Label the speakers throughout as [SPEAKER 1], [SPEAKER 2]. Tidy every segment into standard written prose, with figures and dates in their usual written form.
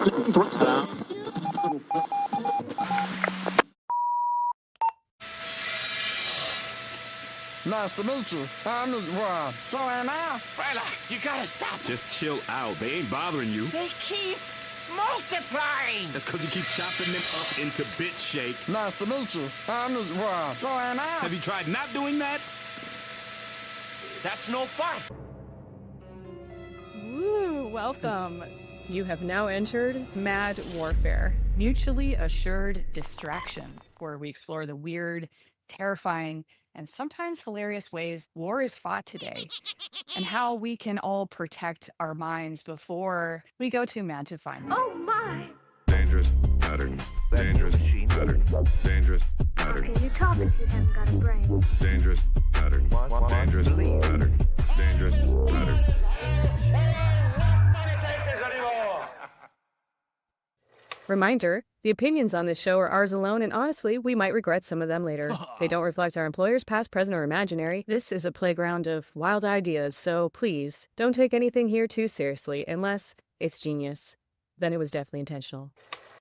[SPEAKER 1] Nice to meet you. I'm Ron. So am I.
[SPEAKER 2] Fella, you gotta stop.
[SPEAKER 3] Just chill out. They ain't bothering you.
[SPEAKER 2] They keep multiplying.
[SPEAKER 3] That's because you keep chopping them up into bits, Shake.
[SPEAKER 1] Nice to meet you. I'm Ron. So am I.
[SPEAKER 3] Have you tried not doing that?
[SPEAKER 2] That's no fun.
[SPEAKER 4] Woo, welcome. You have now entered Mad Warfare, mutually assured distraction, where we explore the weird, terrifying, and sometimes hilarious ways war is fought today, and how we can all protect our minds before we go to Mad to find them.
[SPEAKER 5] Oh my!
[SPEAKER 6] Dangerous pattern. Dangerous pattern. Dangerous pattern.
[SPEAKER 5] Okay, you talk if you haven't got a brain.
[SPEAKER 6] Dangerous pattern. Dangerous pattern. Dangerous pattern.
[SPEAKER 4] Reminder, the opinions on this show are ours alone, and honestly, we might regret some of them later. They don't reflect our employers, past, present, or imaginary. This is a playground of wild ideas, so please, don't take anything here too seriously, unless it's genius. Then it was definitely intentional.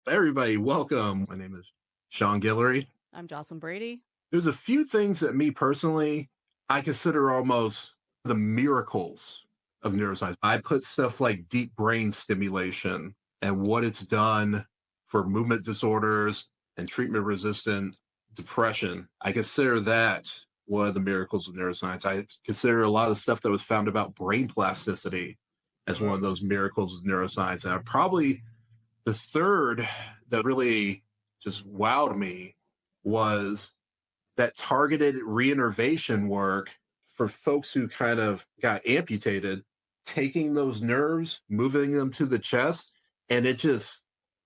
[SPEAKER 7] Everybody, welcome. My name is Sean Guillory.
[SPEAKER 4] I'm Jocelyn Brady.
[SPEAKER 7] There's a few things that me personally, I consider almost the miracles of neuroscience. I put stuff like deep brain stimulation and what it's done for movement disorders and treatment-resistant depression. I consider that one of the miracles of neuroscience. I consider a lot of the stuff that was found about brain plasticity as one of those miracles of neuroscience. And probably the third that really just wowed me was that targeted reinnervation work for folks who kind of got amputated, taking those nerves, moving them to the chest, and it just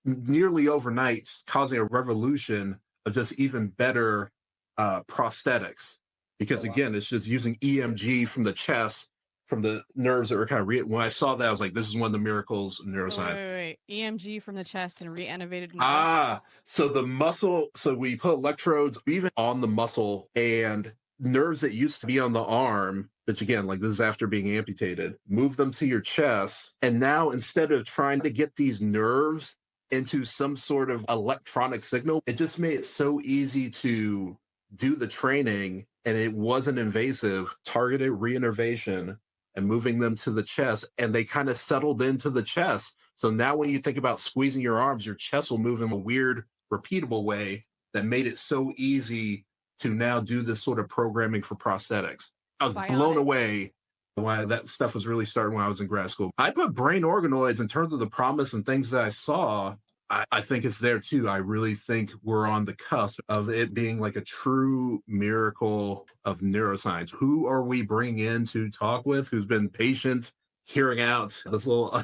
[SPEAKER 7] nearly overnight causing a revolution of just even better prosthetics. Because again, it's just using EMG from the chest, from the nerves that were kind of when I saw that, I was like, this is one of the miracles of neuroscience.
[SPEAKER 8] Wait. EMG from the chest and re-innervated nerves.
[SPEAKER 7] So the muscle, so we put electrodes even on the muscle, and nerves that used to be on the arm, which again, like this is after being amputated, move them to your chest. And now instead of trying to get these nerves into some sort of electronic signal, it just made it so easy to do the training, and it wasn't invasive, targeted reinnervation and moving them to the chest, and they kind of settled into the chest. So now when you think about squeezing your arms, your chest will move in a weird, repeatable way that made it so easy to now do this sort of programming for prosthetics. I was blown away why that stuff was really starting when I was in grad school. I put brain organoids in terms of the promise and things that I saw. I think it's there too. I really think we're on the cusp of it being like a true miracle of neuroscience. Who are we bringing in to talk with? Who's been patient, hearing out this little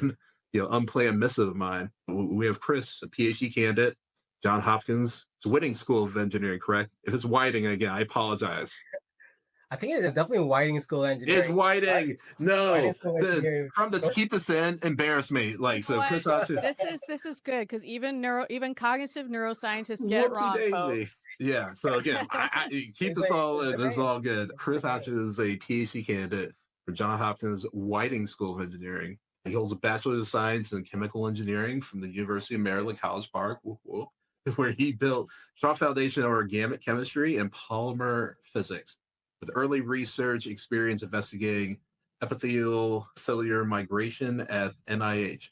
[SPEAKER 7] unplanned missive of mine? We have Chris, a PhD candidate, John Hopkins. It's Whiting School of Engineering, correct? If it's Whiting, again, I apologize.
[SPEAKER 9] I think it's definitely Whiting School of Engineering.
[SPEAKER 7] It's Whiting. No,
[SPEAKER 9] Whiting School of Engineering.
[SPEAKER 7] Keep this in, embarrass me. Like, so Chris
[SPEAKER 8] This is good because even cognitive neuroscientists get it wrong, folks.
[SPEAKER 7] Yeah. So again, I keep this all in. This is all good. Chris Acha is a PhD candidate for Johns Hopkins Whiting School of Engineering. He holds a Bachelor of Science in Chemical Engineering from the University of Maryland, College Park, where he built strong foundation of organic chemistry and polymer physics, with early research experience investigating epithelial cellular migration at NIH.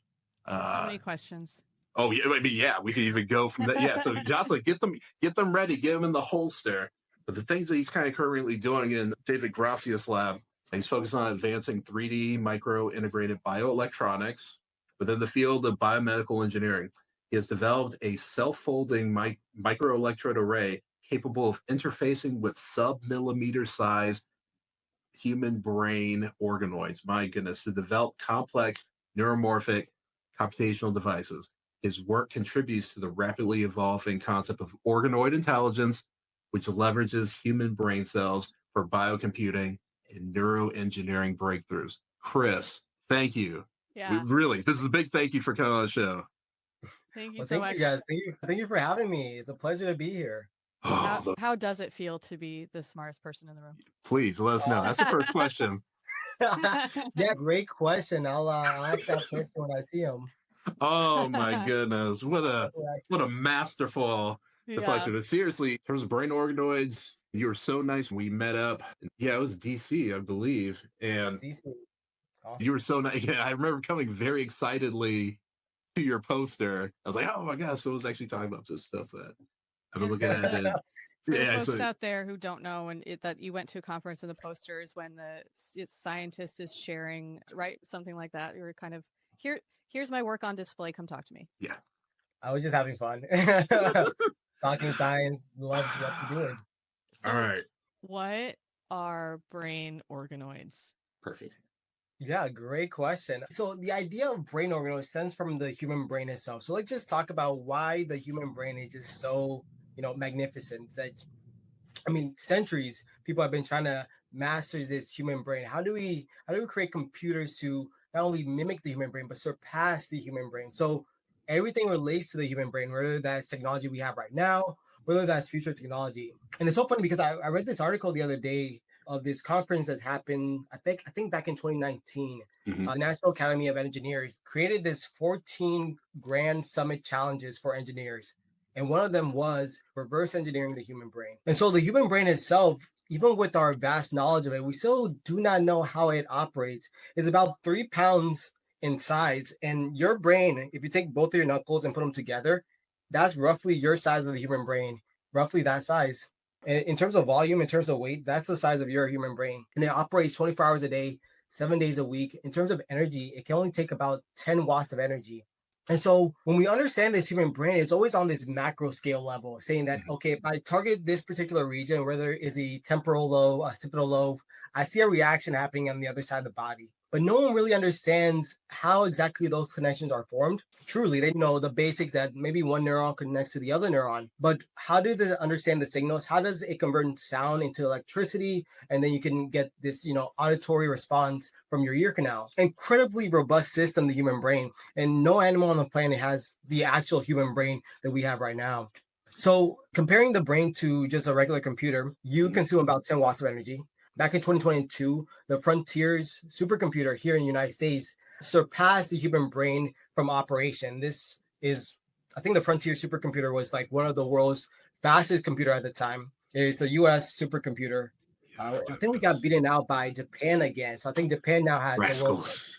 [SPEAKER 8] So many questions.
[SPEAKER 7] Oh, yeah, I mean, yeah, we could even go from that. Yeah, so Jocelyn, get them ready, get them in the holster. But the things that he's kind of currently doing in David Gracia's lab, he's focused on advancing 3D micro-integrated bioelectronics within the field of biomedical engineering. He has developed a self-folding microelectrode array capable of interfacing with sub-millimeter size human brain organoids, my goodness, to develop complex neuromorphic computational devices. His work contributes to the rapidly evolving concept of organoid intelligence, which leverages human brain cells for biocomputing and neuroengineering breakthroughs. Chris, thank you.
[SPEAKER 8] Yeah.
[SPEAKER 7] Really, this is a big thank you for coming on the show.
[SPEAKER 8] Thank you so much.
[SPEAKER 9] Thank you guys. Thank you for having me. It's a pleasure to be here.
[SPEAKER 8] How does it feel to be the smartest person in the room?
[SPEAKER 7] Please let us know. That's the first question.
[SPEAKER 9] Yeah, great question. I'll ask that question when I see him.
[SPEAKER 7] Oh my goodness. What a masterful
[SPEAKER 8] Yeah.
[SPEAKER 7] deflection. But seriously, in terms of brain organoids, you were so nice. We met up. Yeah, it was DC, I believe. And
[SPEAKER 9] Decent. Awesome.
[SPEAKER 7] you were so nice. Yeah, I remember coming very excitedly to your poster. I was like, oh my gosh, someone's actually talking about this stuff that I've been looking at. And
[SPEAKER 8] For the
[SPEAKER 7] yeah,
[SPEAKER 8] folks
[SPEAKER 7] so,
[SPEAKER 8] out there who don't know, that you went to a conference and the posters when the scientist is sharing, right? Something like that. You were kind of here's my work on display. Come talk to me.
[SPEAKER 7] yeah.
[SPEAKER 9] I was just having fun. Talking science, love to do it.
[SPEAKER 8] So,
[SPEAKER 7] All right.
[SPEAKER 8] what are brain organoids?
[SPEAKER 7] Perfect.
[SPEAKER 9] Yeah, great question. So the idea of brain organoids stems from the human brain itself. So let's just talk about why the human brain is just so, magnificent. That I mean, centuries people have been trying to master this human brain. How do we create computers to not only mimic the human brain but surpass the human brain? So everything relates to the human brain, whether that's technology we have right now, whether that's future technology. And it's so funny because I read this article the other day of this conference that happened, I think back in 2019.
[SPEAKER 7] Mhm.
[SPEAKER 9] The National Academy of Engineers created this 14 grand summit challenges for engineers. And one of them was reverse engineering the human brain. And so the human brain itself, even with our vast knowledge of it, we still do not know how it operates. It's about 3 pounds in size. And your brain, if you take both of your knuckles and put them together, that's roughly your size of the human brain, roughly that size. And in terms of volume, in terms of weight, that's the size of your human brain. And it operates 24 hours a day, 7 days a week. In terms of energy, it can only take about 10 watts of energy. And so when we understand this human brain, it's always on this macro scale level, saying that, okay, if I target this particular region, whether it's a temporal lobe, a occipital lobe, I see a reaction happening on the other side of the body. But no one really understands how exactly those connections are formed. Truly, they know the basics that maybe one neuron connects to the other neuron. But how do they understand the signals? How does it convert sound into electricity? And then you can get this, auditory response from your ear canal. Incredibly robust system, the human brain. And no animal on the planet has the actual human brain that we have right now. So comparing the brain to just a regular computer, you consume about 10 watts of energy. Back in 2022, the Frontiers supercomputer here in the United States surpassed the human brain from operation. This is, I think the Frontier supercomputer was like one of the world's fastest computer at the time. It's a US supercomputer. I think we got beaten out by Japan again. So I think Japan now has the world's
[SPEAKER 7] Rascals.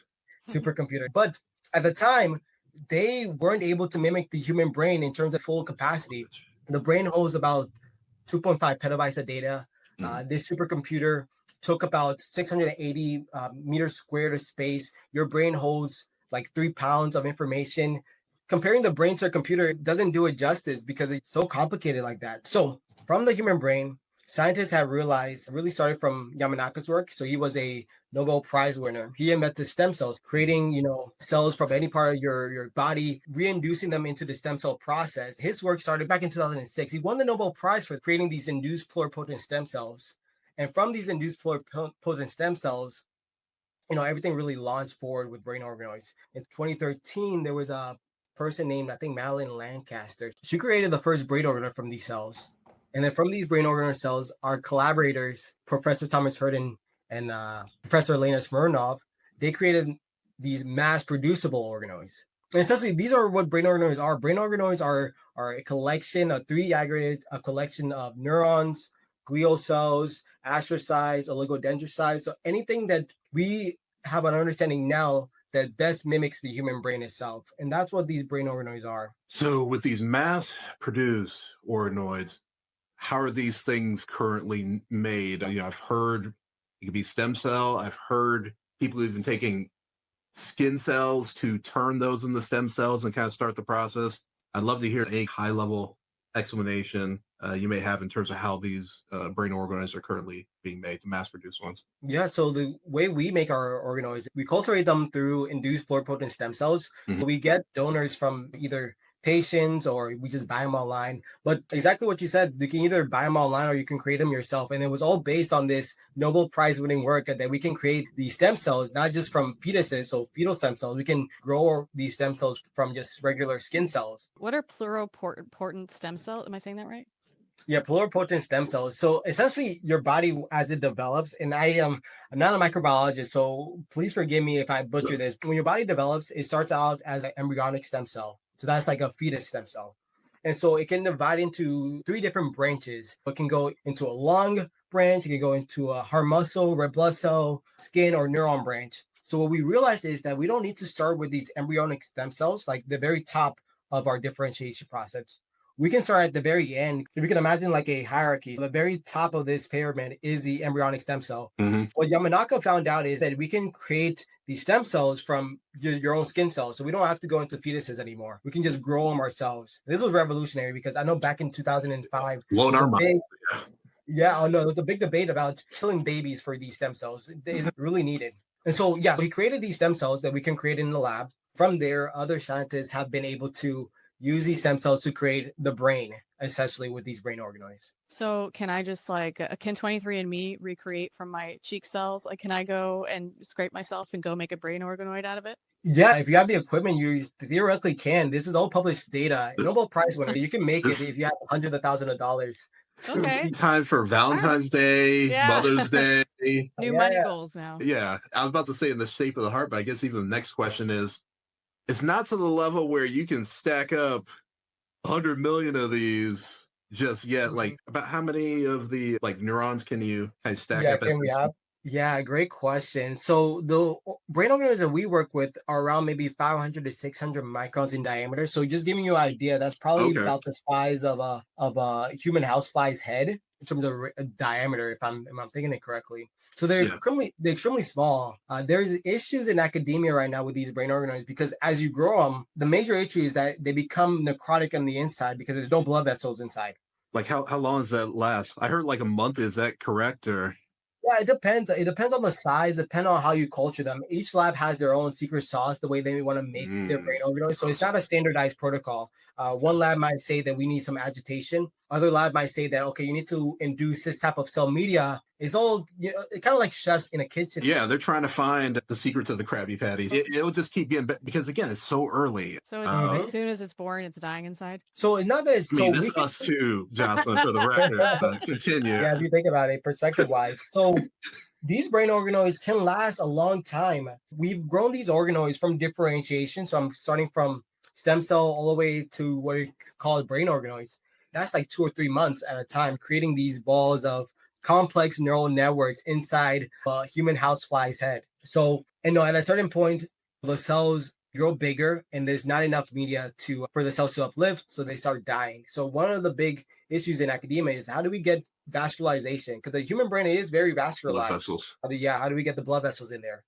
[SPEAKER 9] supercomputer. But at the time, they weren't able to mimic the human brain in terms of full capacity. The brain holds about 2.5 petabytes of data. This supercomputer took about 680 meters squared of space. Your brain holds like 3 pounds of information. Comparing the brain to a computer doesn't do it justice because it's so complicated like that. So from the human brain, scientists have realized, really started from Yamanaka's work. So he was a Nobel Prize winner. He invented stem cells, creating, cells from any part of your body, reinducing them into the stem cell process. His work started back in 2006. He won the Nobel Prize for creating these induced pluripotent stem cells. And from these induced pluripotent stem cells, everything really launched forward with brain organoids. In 2013, there was a person named, I think, Madeline Lancaster. She created the first brain organoid from these cells. And then from these brain organoid cells, our collaborators, Professor Thomas Hurden and Professor Elena Smirnov, they created these mass-producible organoids. And essentially, these are what brain organoids are. Brain organoids are a collection, a 3D aggregate, a collection of neurons, glial cells, astrocytes, oligodendrocytes. So anything that we have an understanding now that best mimics the human brain itself. And that's what these brain organoids are.
[SPEAKER 7] So with these mass-produced organoids, how are these things currently made? I've heard it could be stem cell. I've heard people even taking skin cells to turn those into stem cells and kind of start the process. I'd love to hear a high-level explanation you may have in terms of how these brain organoids are currently being made, the mass-produced ones.
[SPEAKER 9] Yeah, so the way we make our organoids, we cultivate them through induced pluripotent stem cells.
[SPEAKER 7] Mhm.
[SPEAKER 9] So we get donors from either patients or we just buy them online. But exactly what you said, you can either buy them online or you can create them yourself. And it was all based on this Nobel Prize winning work that we can create these stem cells, not just from fetuses, so fetal stem cells. We can grow these stem cells from just regular skin cells.
[SPEAKER 8] What are pluripotent stem cells? Am I saying that right?
[SPEAKER 9] Yeah, pluripotent stem cells. So essentially, your body as it develops, and I'm not a microbiologist, so please forgive me if I butcher this. When your body develops, it starts out as an embryonic stem cell. So that's like a fetus stem cell. And so it can divide into three different branches. It can go into a lung branch, it can go into a heart muscle, red blood cell, skin, or neuron branch. So what we realize is that we don't need to start with these embryonic stem cells, like the very top of our differentiation process. We can start at the very end. If you can imagine like a hierarchy, the very top of this pyramid is the embryonic stem cell. What Yamanaka found out is that we can create these stem cells from just your own skin cells. So we don't have to go into fetuses anymore. We can just grow them ourselves. This was revolutionary because I know back in 2005,
[SPEAKER 7] Blown our mind.
[SPEAKER 9] yeah, oh no, there's a big debate about killing babies for these stem cells. It isn't really needed. And so, yeah, we created these stem cells that we can create in the lab. From there, other scientists have been able to use these stem cells to create the brain, essentially, with these brain organoids.
[SPEAKER 8] So can I just like, can 23andMe recreate from my cheek cells? Like, can I go and scrape myself and go make a brain organoid out of it?
[SPEAKER 9] Yeah, if you have the equipment, you theoretically can. This is all published data. Nobel Prize winner. You can make it if you have hundreds of thousands of dollars.
[SPEAKER 8] Okay.
[SPEAKER 7] Time for Valentine's Day,
[SPEAKER 8] Yeah.
[SPEAKER 7] Mother's Day.
[SPEAKER 8] New money goals now.
[SPEAKER 7] Yeah, I was about to say in the shape of the heart, but I guess even the next question is, it's not to the level where you can stack up 100 million of these just yet. Like, about how many of the like neurons can you kind of stack up?
[SPEAKER 9] Can we have? Yeah, great question. So the brain organoids that we work with are around maybe 500 to 600 microns in diameter. So just giving you an idea, that's probably about the size of a human housefly's head in terms of diameter, if I'm thinking it correctly. So they're extremely small. There's issues in academia right now with these brain organoids because as you grow them, the major issue is that they become necrotic on the inside because there's no blood vessels inside.
[SPEAKER 7] Like how long does that last? I heard like a month. Is that correct? Or
[SPEAKER 9] yeah, it depends. It depends on the size, depending on how you culture them. Each lab has their own secret sauce, the way they want to make their brain organoids. So it's not a standardized protocol. One lab might say that we need some agitation. Other lab might say that, okay, you need to induce this type of cell media. It's all, kind of like chefs in a kitchen.
[SPEAKER 7] Yeah, they're trying to find the secret to the Krabby Patties. It'll just keep getting better because, again, it's so early.
[SPEAKER 8] So it's, as soon as it's born, it's dying inside?
[SPEAKER 9] So it's not that it's so
[SPEAKER 7] weak. Us too, Jocelyn, for the record. Continue.
[SPEAKER 9] Yeah, if you think about it, perspective-wise. So these brain organoids can last a long time. We've grown these organoids from differentiation. So I'm starting from stem cell all the way to what we call brain organoids. That's like 2 or 3 months at a time, creating these balls of complex neural networks inside a human housefly's head. So, at a certain point, the cells grow bigger and there's not enough media for the cells to uplift, so they start dying. So one of the big issues in academia is how do we get vascularization? Because the human brain is very vascularized.
[SPEAKER 7] Blood vessels.
[SPEAKER 9] How do we get the blood vessels in there?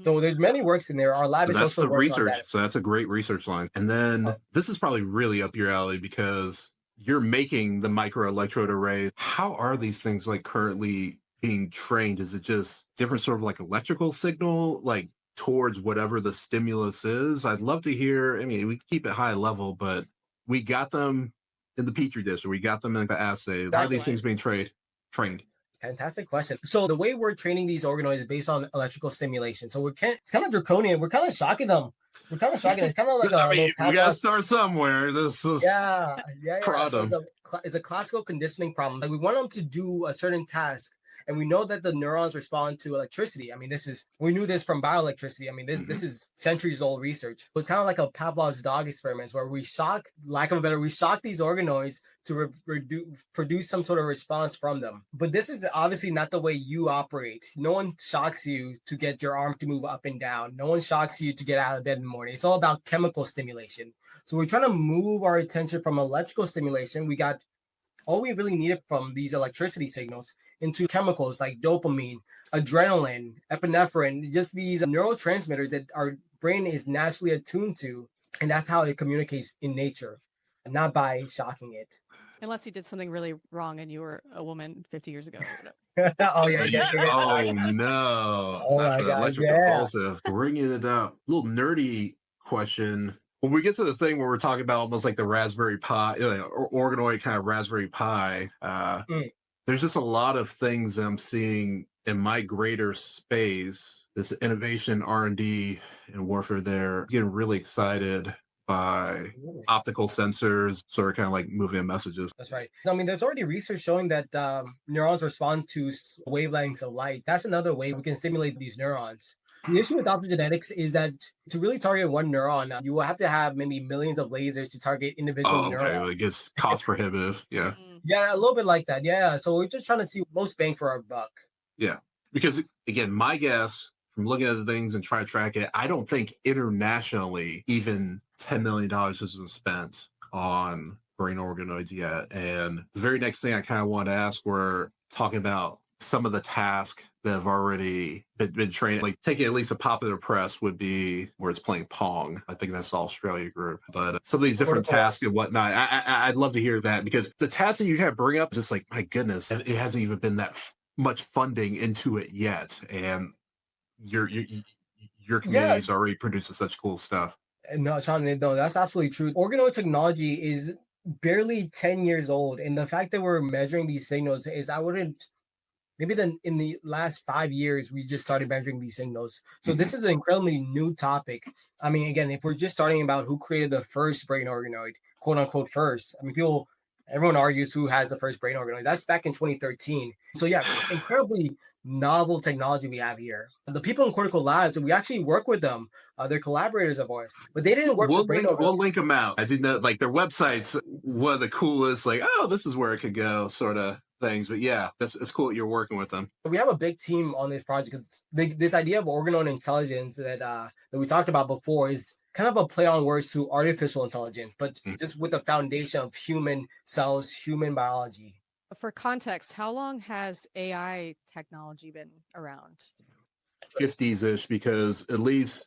[SPEAKER 9] So there's many works in there. Our lab is also
[SPEAKER 7] the research. So that's a great research line. And then this is probably really up your alley because you're making the microelectrode array. How are these things like currently being trained? Is it just different sort of like electrical signal, like towards whatever the stimulus is? I'd love to hear. I mean, we keep it high level, but we got them in the petri dish, or we got them in the assay. How are these things being trained?
[SPEAKER 9] Fantastic question. So the way we're training these organoids is based on electrical stimulation. So it's kind of draconian. We're kind of shocking them. It's kind of like
[SPEAKER 7] we got to start somewhere. This is
[SPEAKER 9] So it's a classical conditioning problem. Like we want them to do a certain task, and we know that the neurons respond to electricity. I mean, we knew this from bioelectricity. I mean, this is centuries old research. So it's kind of like a Pavlov's dog experiments where we shock these organoids to produce some sort of response from them. But this is obviously not the way you operate. No one shocks you to get your arm to move up and down. No one shocks you to get out of bed in the morning. It's all about chemical stimulation. So we're trying to move our attention from electrical stimulation. All we really needed from these electricity signals into chemicals like dopamine, adrenaline, epinephrine, just these neurotransmitters that our brain is naturally attuned to. And that's how it communicates in nature, not by shocking it.
[SPEAKER 8] Unless you did something really wrong and you were a woman 50 years ago.
[SPEAKER 9] Oh, yeah.
[SPEAKER 7] Oh, no.
[SPEAKER 9] Oh, my God.
[SPEAKER 7] Electric impulsive. Bringing it up. A little nerdy question. When we get to the thing where we're talking about almost like the Raspberry Pi, or organoid kind of Raspberry Pi, there's just a lot of things I'm seeing in my greater space. This innovation, R&D, and warfare there. Getting really excited. by optical sensors, sort of kind of like moving in messages.
[SPEAKER 9] That's right. I mean, there's already research showing that neurons respond to wavelengths of light. That's another way we can stimulate these neurons. The issue with optogenetics is that to really target one neuron, you will have to have maybe millions of lasers to target individual
[SPEAKER 7] Oh, okay.
[SPEAKER 9] neurons.
[SPEAKER 7] It gets cost prohibitive. Yeah.
[SPEAKER 9] Yeah, a little bit like that. Yeah. So we're just trying to see most bang for our buck.
[SPEAKER 7] Yeah. Because again, my guess from looking at the things and trying to track it, I don't think internationally even $10 million has been spent on brain organoids yet. And the very next thing I kind of want to ask, we're talking about some of the tasks that have already been trained. Like taking at least a popular press would be where it's playing pong. I think that's the Australia group. But some of these different tasks and whatnot, I'd love to hear that, because the tasks that you kind of bring up, just like, my goodness, it hasn't even been that much funding into it yet. And your community's already producing such cool stuff.
[SPEAKER 9] No, Sean, no, that's absolutely true. Organoid technology is barely 10 years old. And the fact that we're measuring these signals is, maybe then in the last 5 years, we just started measuring these signals. So this is an incredibly new topic. I mean, again, if we're just starting about who created the first brain organoid, quote unquote first, I mean, everyone argues who has the first brain organoid. That's back in 2013. So yeah, incredibly novel technology we have here. The people in Cortical Labs, we actually work with them. They're collaborators of ours, but they didn't work with brain organoids.
[SPEAKER 7] We'll link them out. I did know, like, their website's one of the coolest, like, oh, this is where it could go sort of things. But yeah, it's cool that you're working with them.
[SPEAKER 9] We have a big team on this project because this idea of organoid intelligence that we talked about before is kind of a play on words to artificial intelligence, but just with the foundation of human cells, human biology.
[SPEAKER 8] For context, how long has AI technology been around?
[SPEAKER 7] 50s-ish, because at least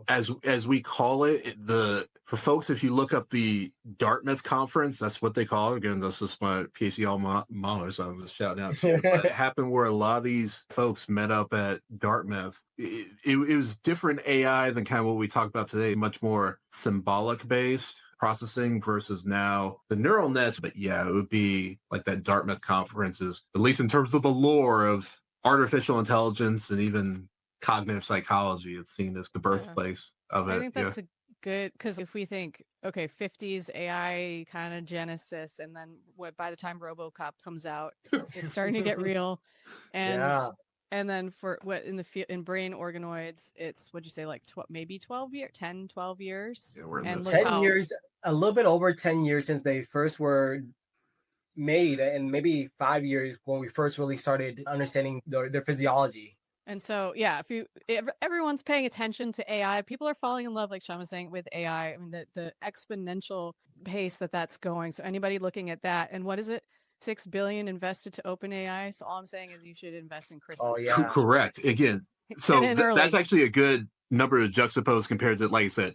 [SPEAKER 7] as we call it, for folks, if you look up the Dartmouth conference, that's what they call it. Again, this is my PhD alma mater, so I'm just shouting out to it. But it happened where a lot of these folks met up at Dartmouth. It was different AI than kind of what we talked about today, much more symbolic based processing versus now the neural nets. But yeah, it would be like that Dartmouth conferences, at least in terms of the lore of artificial intelligence and even cognitive psychology. It's seen as the birthplace of it.
[SPEAKER 8] I think that's a good, because if we think, okay, 50s AI kind of genesis, and then by the time RoboCop comes out, it's starting to get real. And then for what in brain organoids, it's, what'd you say, like maybe 12 years, 10, 12 years?
[SPEAKER 7] Yeah, we're
[SPEAKER 9] and 10 years, a little bit over 10 years since they first were made, and maybe 5 years when we first really started understanding their physiology.
[SPEAKER 8] And so, yeah, if everyone's paying attention to AI, people are falling in love, like Sean was saying, with AI. I mean, the exponential pace that's going. So anybody looking at that, and what is it? $6 billion invested to OpenAI. So all I'm saying is you should invest in Chris.
[SPEAKER 9] Oh, yeah.
[SPEAKER 7] Correct. Again, so that's actually a good number to juxtapose compared to, like I said,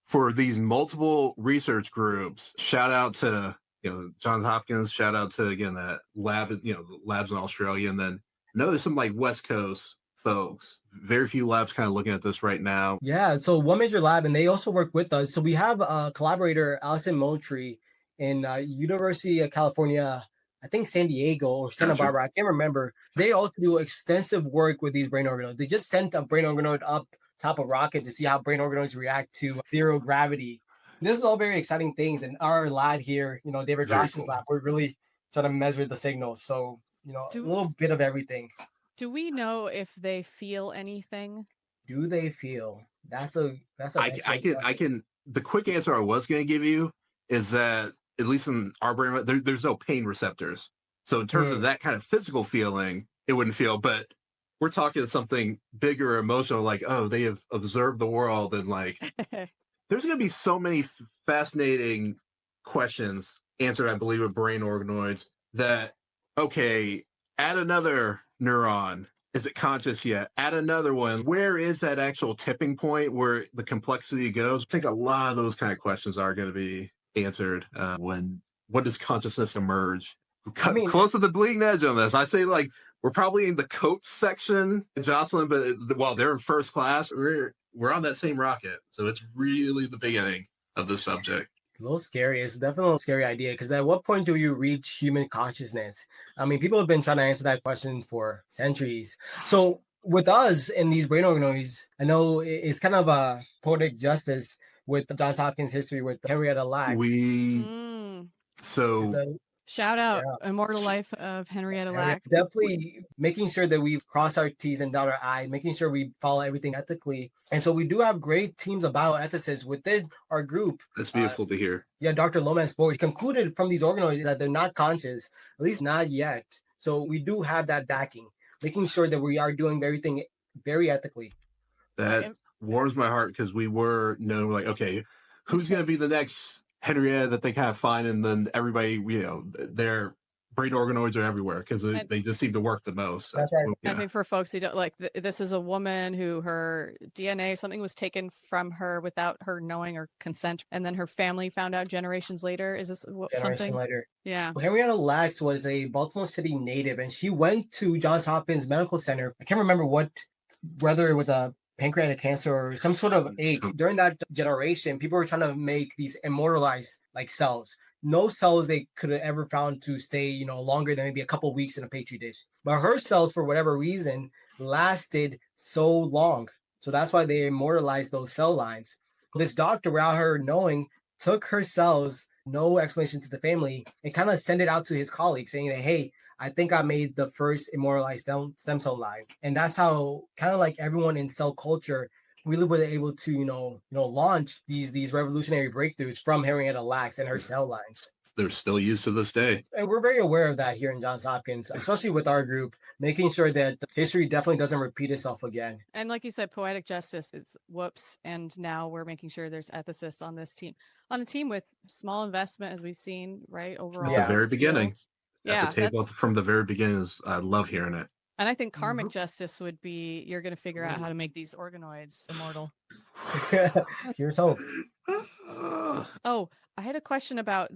[SPEAKER 7] for these multiple research groups. Shout out to Johns Hopkins. Shout out to, again, that lab, the labs in Australia, and then I know there's some like West Coast folks. Very few labs kind of looking at this right now.
[SPEAKER 9] Yeah, so one major lab, and they also work with us. So we have a collaborator, Allison Moultrie, in University of California, I think San Diego or Santa Barbara, I can't remember. They also do extensive work with these brain organoids. They just sent a brain organoid up top of rocket to see how brain organoids react to zero gravity. This is all very exciting things. And our lab here, David Ross's lab, we're really trying to measure the signals. So, a little bit of everything.
[SPEAKER 8] Do we know if they feel anything?
[SPEAKER 9] Do they feel? That's a
[SPEAKER 7] I can the quick answer I was going to give you is that at least in our brain, there's no pain receptors. So in terms of that kind of physical feeling, it wouldn't feel. But we're talking something bigger, emotional, like, oh, they have observed the world, and like, there's going to be so many fascinating questions answered, I believe, with brain organoids. That, okay, add another neuron. Is it conscious yet? Add another one. Where is that actual tipping point where the complexity goes? I think a lot of those kind of questions are going to be answered when does consciousness emerge? Close to the bleeding edge on this. I say, like, we're probably in the coach section, Jocelyn, but while they're in first class, we're on that same rocket. So it's really the beginning of the subject.
[SPEAKER 9] A little scary. It's definitely a scary idea, because at what point do you reach human consciousness? I mean, people have been trying to answer that question for centuries. So with us in these brain organoids, I know it's kind of a poetic justice, with Johns Hopkins history with Henrietta Lacks.
[SPEAKER 7] So
[SPEAKER 8] shout out Immortal Life of Henrietta Lacks.
[SPEAKER 9] Definitely making sure that we cross our T's and dot our I's, making sure we follow everything ethically. And so we do have great teams of bioethicists within our group.
[SPEAKER 7] That's beautiful to hear.
[SPEAKER 9] Yeah, Dr. Lomas Boyd concluded from these organoids that they're not conscious, at least not yet. So we do have that backing, making sure that we are doing everything very ethically.
[SPEAKER 7] That warms my heart because we were known like, okay, who's going to be the next Henrietta that they kind of find, and then everybody, their brain organoids are everywhere because they just seem to work the most.
[SPEAKER 9] That's right.
[SPEAKER 8] I think for folks who don't this is a woman who her DNA, something was taken from her without her knowing or consent, and then her family found out generations later. Is this something
[SPEAKER 9] later?
[SPEAKER 8] Yeah.
[SPEAKER 9] Well, Henrietta Lacks was a Baltimore City native, and she went to Johns Hopkins Medical Center. I can't remember whether it was a pancreatic cancer or some sort of ache. During that generation, people were trying to make these immortalized like cells. No cells they could have ever found to stay, longer than maybe a couple of weeks in a petri dish. But her cells, for whatever reason, lasted so long. So that's why they immortalized those cell lines. This doctor, without her knowing, took her cells, no explanation to the family, and kind of sent it out to his colleagues saying that, hey, I think I made the first immortalized stem cell line. And that's how kind of like everyone in cell culture really were able to, launch these revolutionary breakthroughs from Henrietta Lacks and her cell lines.
[SPEAKER 7] They're still used to this day.
[SPEAKER 9] And we're very aware of that here in Johns Hopkins, especially with our group, making sure that history definitely doesn't repeat itself again.
[SPEAKER 8] And like you said, poetic justice is whoops. And now we're making sure there's ethicists on this team, on a team with small investment, as we've seen, right? Overall.
[SPEAKER 7] At the very beginning.
[SPEAKER 8] Yeah,
[SPEAKER 7] at the table from the very beginning. I love hearing it.
[SPEAKER 8] And I think karmic justice would be you're going to figure out how to make these organoids immortal.
[SPEAKER 9] Here's hope.
[SPEAKER 8] Oh, I had a question about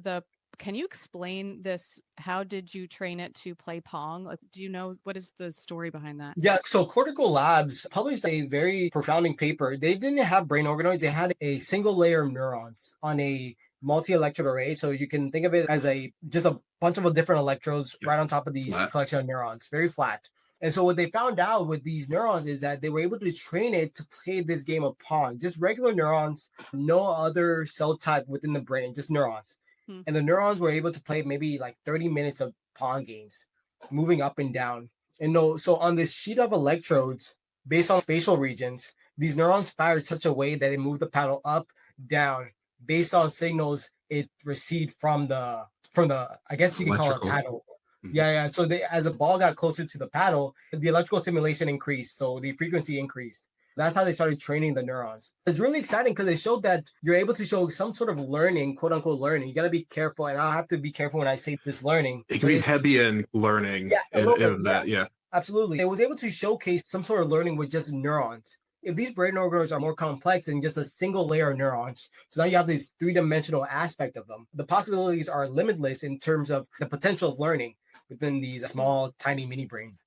[SPEAKER 8] can you explain this? How did you train it to play Pong? Like, do you know what is the story behind that?
[SPEAKER 9] Yeah, so Cortical Labs published a very profounding paper. They didn't have brain organoids. They had a single layer of neurons on a multi-electrode array. So you can think of it as just a bunch of different electrodes right on top of these collection of neurons, very flat. And so what they found out with these neurons is that they were able to train it to play this game of Pong, just regular neurons, no other cell type within the brain, just neurons. And the neurons were able to play maybe like 30 minutes of Pong games, moving up and down. And so on this sheet of electrodes, based on spatial regions, these neurons fired such a way that it moved the paddle up, down, based on signals it received from the I guess you can call it paddle. Yeah. So as the ball got closer to the paddle, the electrical stimulation increased. So the frequency increased. That's how they started training the neurons. It's really exciting because they showed that you're able to show some sort of learning, quote unquote learning. You got to be careful. And I'll have to be careful when I say this learning.
[SPEAKER 7] It can be Hebbian learning. Yeah.
[SPEAKER 9] Absolutely. It was able to showcase some sort of learning with just neurons. If these brain organoids are more complex than just a single layer of neurons, so now you have this three-dimensional aspect of them, the possibilities are limitless in terms of the potential of learning within these small, tiny mini brains.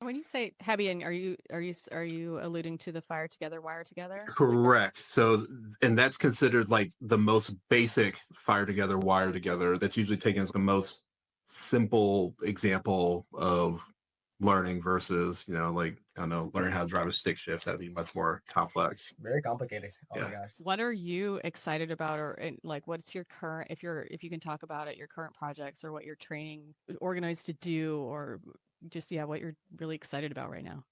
[SPEAKER 8] When you say Hebbian, are you alluding to the fire together, wire together?
[SPEAKER 7] Correct. So, and that's considered like the most basic fire together, wire together. That's usually taken as the most simple example of learning versus, learning how to drive a stick shift. That'd be much more complex.
[SPEAKER 9] Very complicated. Oh my gosh.
[SPEAKER 8] What are you excited about, or like what's your current, if you can talk about it, your current projects or what you're training organoids to do, or just what you're really excited about right now?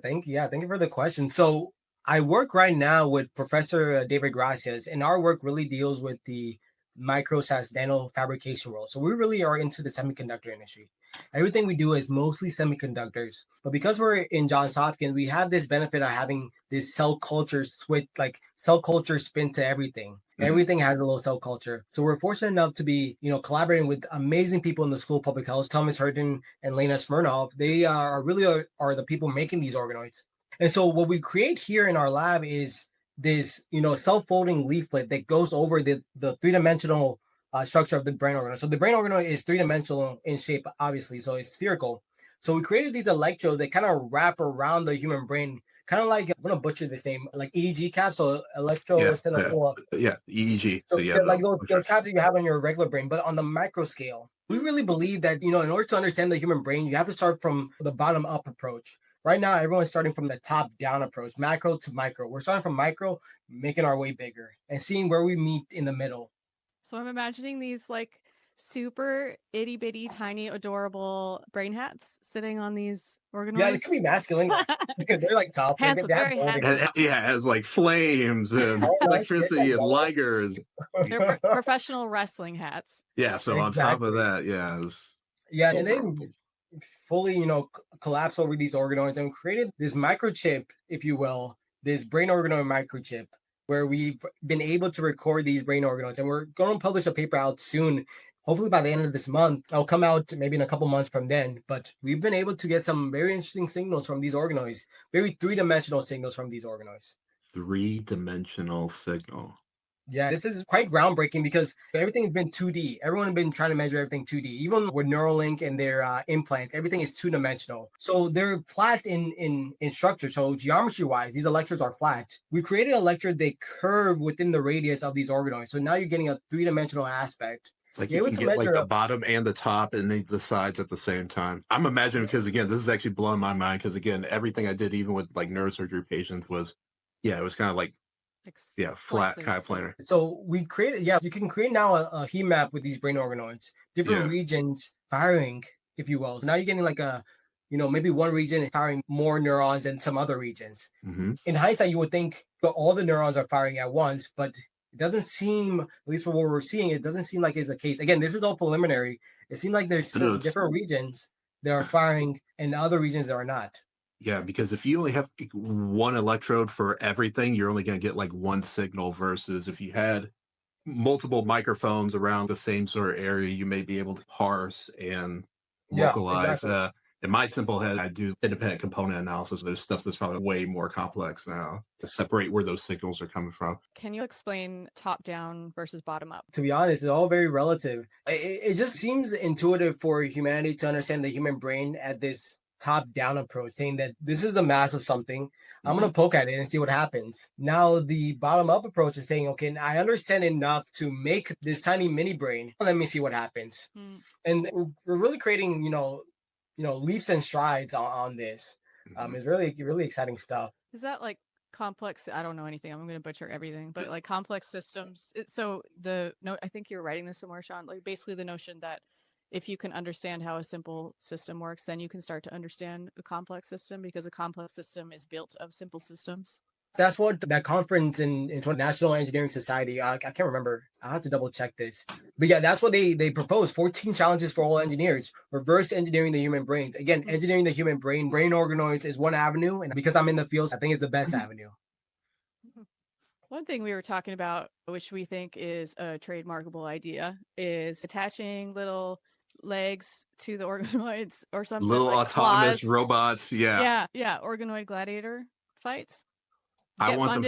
[SPEAKER 9] Thank you for the question. So I work right now with Professor David Gracias, and our work really deals with the micro/nano fabrication world. So we really are into the semiconductor industry. Everything we do is mostly semiconductors. But because we're in Johns Hopkins, we have this benefit of having this cell culture switch, like cell culture spin to everything. Everything has a little cell culture. So we're fortunate enough to be, collaborating with amazing people in the School of Public Health, Thomas Hurton and Lena Smirnov. They are the people making these organoids. And so what we create here in our lab is this, self-folding leaflet that goes over the three-dimensional structure of the brain organoid. So the brain organoid is three-dimensional in shape, obviously, so it's spherical. So we created these electrodes that kind of wrap around the human brain, kind of like, I'm going to butcher this name, like EEG caps, so EEG.
[SPEAKER 7] So
[SPEAKER 9] like those caps that you have on your regular brain, but on the micro scale. We really believe that, in order to understand the human brain, you have to start from the bottom up approach. Right now, everyone's starting from the top down approach, macro to micro. We're starting from micro, making our way bigger and seeing where we meet in the middle.
[SPEAKER 8] So I'm imagining these like super itty bitty, tiny, adorable brain hats sitting on these organoids.
[SPEAKER 9] Yeah, they could be masculine. They're like tough.
[SPEAKER 8] Handsome, very handsome.
[SPEAKER 7] Yeah, it has like flames and
[SPEAKER 9] Oh, nice.
[SPEAKER 7] electricity and ligers.
[SPEAKER 8] They're professional wrestling hats.
[SPEAKER 7] Yeah, so on top of that,
[SPEAKER 9] yeah, and then fully, collapse over these organoids and created this microchip, if you will, this brain organoid microchip, where we've been able to record these brain organoids, and we're going to publish a paper out soon. Hopefully by the end of this month. It'll come out maybe in a couple months from then. But we've been able to get some very interesting signals from these organoids, very three-dimensional signals from these organoids.
[SPEAKER 7] Three-dimensional signal.
[SPEAKER 9] Yeah, this is quite groundbreaking because everything has been 2D. Everyone has been trying to measure everything 2D. Even with Neuralink and their implants, everything is two-dimensional. So they're flat in structure. So geometry-wise, these electrodes are flat. We created an electrode that curve within the radius of these organoids. So now you're getting a three-dimensional aspect.
[SPEAKER 7] Like you can get like the bottom and the top and the sides at the same time. I'm imagining because again, this is actually blowing my mind because again, everything I did even with like neurosurgery patients was, it was kind of like flat kind of planar.
[SPEAKER 9] So we created, you can create now a heat map with these brain organoids, different regions firing, if you will. So now you're getting like a, maybe one region is firing more neurons than some other regions.
[SPEAKER 7] Mm-hmm.
[SPEAKER 9] In hindsight, you would think all the neurons are firing at once, but it doesn't seem, at least for what we're seeing, it doesn't seem like it's the case. Again, this is all preliminary. It seems like there's some different regions that are firing and other regions that are not.
[SPEAKER 7] Yeah, because if you only have one electrode for everything, you're only going to get like one signal versus if you had multiple microphones around the same sort of area, you may be able to parse and localize.
[SPEAKER 9] Exactly.
[SPEAKER 7] In my simple head, I do independent component analysis. There's stuff that's probably way more complex now to separate where those signals are coming from.
[SPEAKER 8] Can you explain top down versus bottom up?
[SPEAKER 9] To be honest, it's all very relative. It just seems intuitive for humanity to understand the human brain at this top-down approach, saying that this is the mass of something. I'm going to poke at it and see what happens. Now, the bottom-up approach is saying, okay, I understand enough to make this tiny mini brain. Let me see what happens. And we're really creating, leaps and strides on this. It's really, really exciting stuff.
[SPEAKER 8] Is that like complex? I don't know anything. I'm going to butcher everything, but like complex systems. I think you're writing this somewhere, Sean, like basically the notion that if you can understand how a simple system works, then you can start to understand a complex system because a complex system is built of simple systems.
[SPEAKER 9] That's what that conference in National Engineering Society, I can't remember. I'll have to double check this. But yeah, that's what they proposed. 14 challenges for all engineers. Reverse engineering the human brains. Again, engineering the human brain organoids is one avenue. And because I'm in the field, I think it's the best avenue.
[SPEAKER 8] One thing we were talking about, which we think is a trademarkable idea, is attaching little legs to the organoids or something.
[SPEAKER 7] Little
[SPEAKER 8] like
[SPEAKER 7] autonomous
[SPEAKER 8] claws.
[SPEAKER 7] robots. Yeah.
[SPEAKER 8] Organoid gladiator fights.
[SPEAKER 7] I want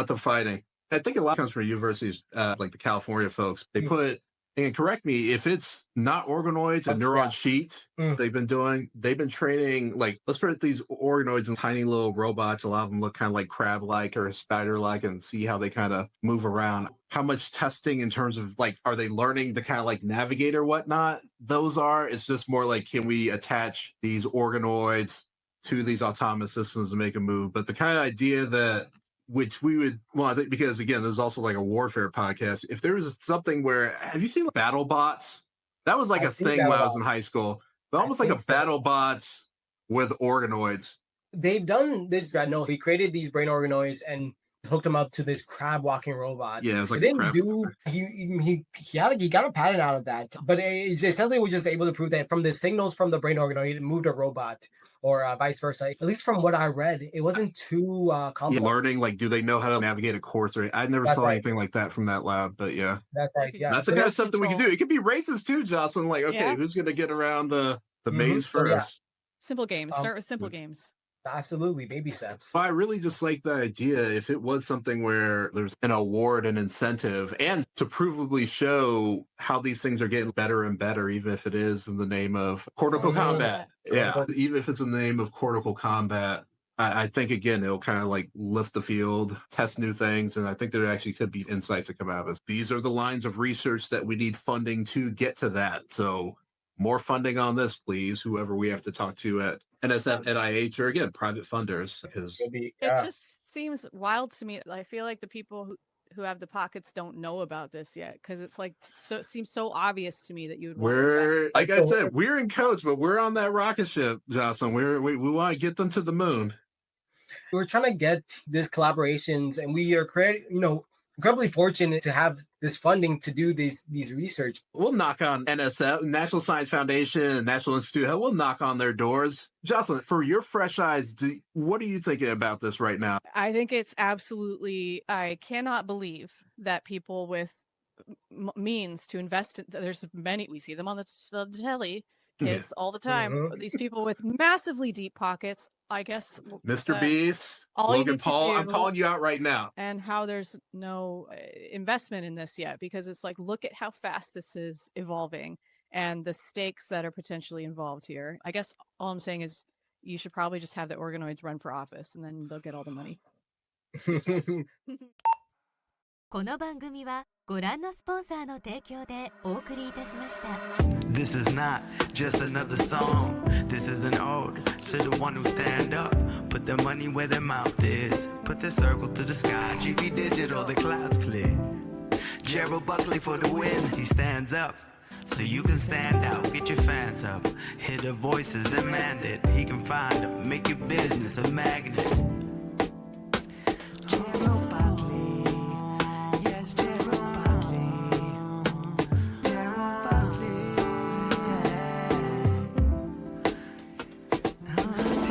[SPEAKER 7] the fighting. I think a lot comes from universities, like the California folks. They put, and correct me if it's not organoids and neuron sheet they've been training, like, let's put these organoids in tiny little robots. A lot of them look kind of like crab-like or spider-like and see how they kind of move around. How much testing in terms of like, are they learning to kind of like navigate or whatnot? It's just more like, can we attach these organoids to these autonomous systems to make a move? But the kind of idea that, which we would, I think because again, there's also like a warfare podcast. If there was something where, have you seen battle bots? That was like a thing when I was in high school, but almost like a battle bots with organoids.
[SPEAKER 9] They've done this. I know he created these brain organoids and hooked them up to this crab walking robot.
[SPEAKER 7] Yeah, it's like
[SPEAKER 9] he got a patent out of that, but it essentially was just able to prove that from the signals from the brain organoid, it moved a robot. Or vice versa. At least from what I read, it wasn't too complex.
[SPEAKER 7] Learning, like, do they know how to navigate a course? Or I never saw anything like that from that lab, but yeah.
[SPEAKER 9] That's right, yeah.
[SPEAKER 7] That's the kind of stuff that we can do. It could be races too, Jocelyn. Like, okay, who's going to get around the maze first?
[SPEAKER 8] Simple games. Start with simple games.
[SPEAKER 9] Absolutely, baby steps.
[SPEAKER 7] I really just like the idea if it was something where there's an award, an incentive, and to provably show how these things are getting better and better, even if it is in the name of cortical combat. Yeah, even if it's in the name of cortical combat. I think, again, it'll kind of like lift the field, test new things, and I think there actually could be insights that come out of this. These are the lines of research that we need funding to get to that. So more funding on this, please, whoever we have to talk to at NSF, NIH, or again, private funders. Because
[SPEAKER 8] It just seems wild to me. I feel like the people who have the pockets don't know about this yet, because it's like it seems so obvious to me that you would want to invest.
[SPEAKER 7] like I said, we're in coach, but we're on that rocket ship, Jocelyn. We want to get them to the moon.
[SPEAKER 9] We're trying to get these collaborations, and we are creating, incredibly fortunate to have this funding to do these research.
[SPEAKER 7] We'll knock on NSF, National Science Foundation, and National Institute. We'll knock on their doors. Jocelyn, for your fresh eyes, what are you thinking about this right now?
[SPEAKER 8] I think it's absolutely, I cannot believe that people with means to invest in, there's many, we see them on the telly, kids all the time. These people with massively deep pockets, I guess.
[SPEAKER 7] Mr. Beast, Logan Paul, I'm calling you out right now.
[SPEAKER 8] And how there's no investment in this yet, because it's like, look at how fast this is evolving and the stakes that are potentially involved here. I guess all I'm saying is you should probably just have the organoids run for office, and then they'll get all the money.
[SPEAKER 10] この番組はご覧のスポンサーの提供でお送りいたしました。
[SPEAKER 11] This is not just another song. This is an ode to the one who stand up. Put their money where their mouth is. Put their circle to the sky. GV digital, the clouds clear. Gerald Buckley for the win. He stands up so you can stand out. Get your fans up. Hear the voices demand it. He can find them. Make your business a magnet. Gerald Buckley. Yes, Gerald Buckley. Gerald Buckley.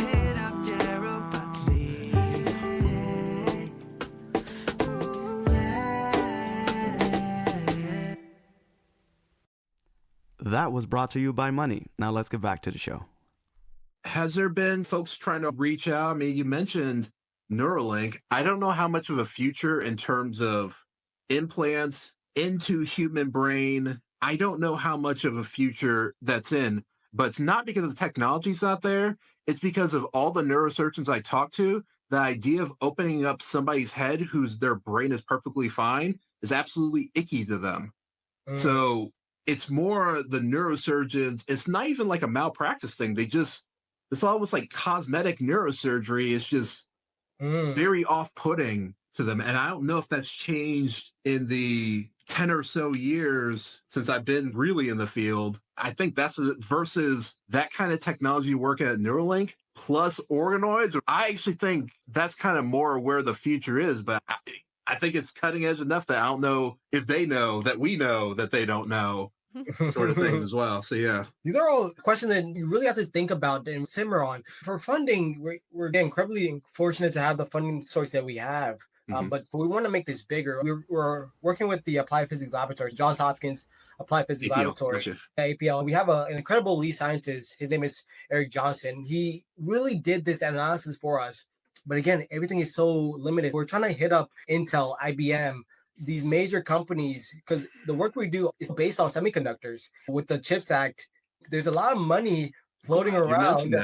[SPEAKER 11] Hit up Gerald Buckley.
[SPEAKER 12] That was brought to you by money. Now let's get back to the show.
[SPEAKER 7] Has there been folks trying to reach out? I mean, you mentioned Neuralink. I don't know how much of a future in terms of implants into human brain. I don't know how much of a future that's in, but it's not because the technology's not there. It's because of all the neurosurgeons I talk to. The idea of opening up somebody's head their brain is perfectly fine is absolutely icky to them. So it's more the neurosurgeons. It's not even like a malpractice thing. It's almost like cosmetic neurosurgery. It's just very off-putting to them. And I don't know if that's changed in the 10 or so years since I've been really in the field. I think that's versus that kind of technology working at Neuralink plus organoids. I actually think that's kind of more where the future is, but I think it's cutting edge enough that I don't know if they know that we know that they don't know. Sort of things as well. So yeah,
[SPEAKER 9] these are all questions that you really have to think about and simmer on. For funding, we're again incredibly fortunate to have the funding source that we have. But we want to make this bigger. We're working with the Applied Physics Laboratories, Johns Hopkins Applied Physics Laboratory, APL. We have an incredible lead scientist. His name is Eric Johnson. He really did this analysis for us. But again, everything is so limited. We're trying to hit up Intel, IBM, these major companies, because the work we do is based on semiconductors. With the CHIPS Act, there's a lot of money floating around.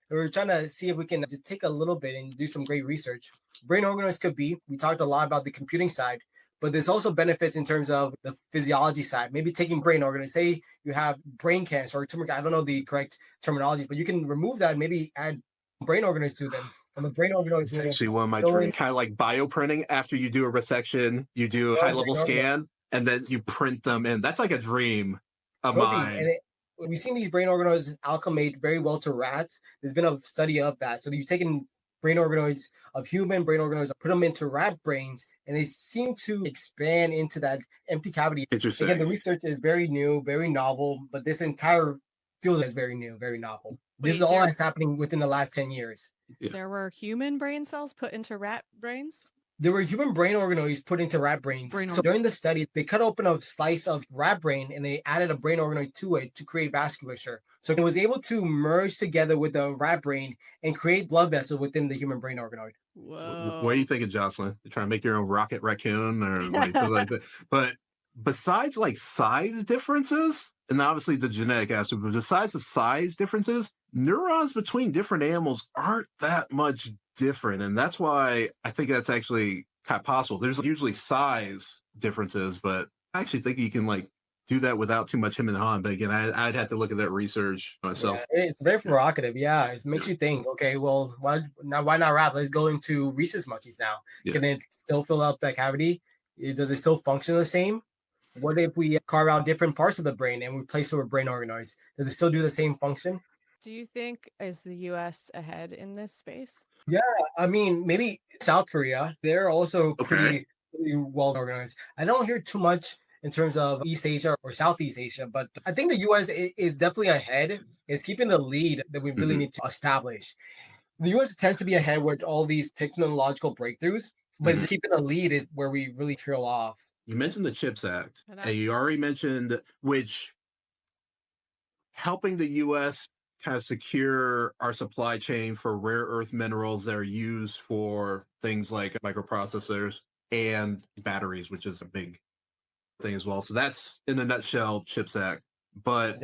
[SPEAKER 9] We're trying to see if we can just take a little bit and do some great research. Brain organoids could be. We talked a lot about the computing side, but there's also benefits in terms of the physiology side. Maybe taking brain organoids. Say you have brain cancer or tumor. I don't know the correct terminology, but you can remove that and maybe add brain organoids to them. And the brain organoids
[SPEAKER 7] is actually one of my dreams. Kind of like bioprinting. After you do a resection, you do a high-level scan, and then you print them in. That's like a dream of mine.
[SPEAKER 9] And we've seen these brain organoids acclimate very well to rats. There's been a study of that. So you've taken brain organoids of human brain organoids, put them into rat brains, and they seem to expand into that empty cavity.
[SPEAKER 7] Interesting.
[SPEAKER 9] Again, the research is very new, very novel, but this entire field is very new, very novel. This is all that's happening within the last 10 years.
[SPEAKER 8] Yeah. There were human brain cells put into rat brains?
[SPEAKER 9] There were human brain organoids put into rat brains. So during the study, they cut open a slice of rat brain and they added a brain organoid to it to create vasculature. So it was able to merge together with the rat brain and create blood vessels within the human brain organoid.
[SPEAKER 8] Whoa.
[SPEAKER 7] What are you thinking, Jocelyn? You trying to make your own rocket raccoon or like that? But besides like size differences, and obviously the genetic aspect, but besides the size differences, neurons between different animals aren't that much different. And that's why I think that's actually kind of possible. There's usually size differences, but I actually think you can like do that without too much him and han. But again, I'd have to look at that research myself.
[SPEAKER 9] Yeah, it's very provocative. Yeah, it makes you think. Okay, well, why not rap? Let's go into rhesus monkeys now.
[SPEAKER 7] Yeah.
[SPEAKER 9] Can it still fill up that cavity? Does it still function the same? What if we carve out different parts of the brain and replace it with brain organoids? Does it still do the same function?
[SPEAKER 8] Do you think is the U.S. ahead in this space?
[SPEAKER 9] Yeah, I mean, maybe South Korea. They're also pretty well organized. I don't hear too much in terms of East Asia or Southeast Asia, but I think the U.S. is definitely ahead. It's keeping the lead that we really need to establish. The U.S. tends to be ahead with all these technological breakthroughs, but keeping the lead is where we really trail off.
[SPEAKER 7] You mentioned the CHIPS Act, and you already mentioned which helping the U.S. kind of secure our supply chain for rare earth minerals that are used for things like microprocessors and batteries, which is a big thing as well. So that's in a nutshell, CHIPS Act. But